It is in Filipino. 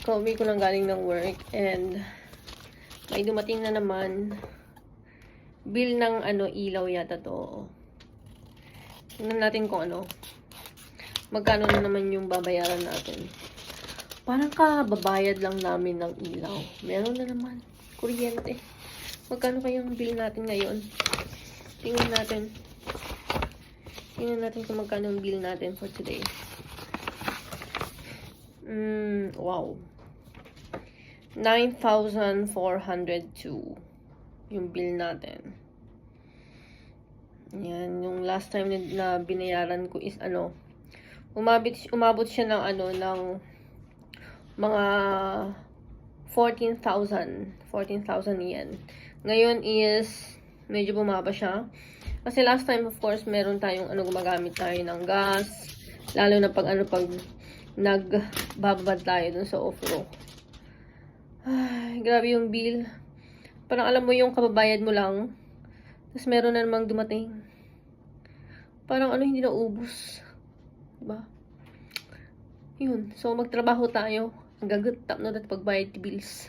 Kauwi ko lang galing ng work and may dumating na naman. Bill ng ilaw yata to. Tingnan natin kung magkano na naman yung babayaran natin. Parang kababayad lang namin ng ilaw. Meron na naman. Kuryente. Magkano kayong bill natin ngayon? Tingnan natin. Tingnan natin kung magkano yung bill natin for today. Wow. 9,402 yung bill natin. Yan, yung last time na binayaran ko is umabot siya ng ng mga 14,000 yen. Ngayon is medyo bumaba siya. Kasi last time of course meron tayong gumagamit tayo ng gas, lalo na pag nagbababad tayo dun sa off-road. Ay, grabe yung bill. Parang alam mo yung kababayad mo lang. Tapos meron na namang dumating. Parang hindi na ubos. Diba? Yun. So, magtrabaho tayo. Ang gagot. Tap na pagbayad bills.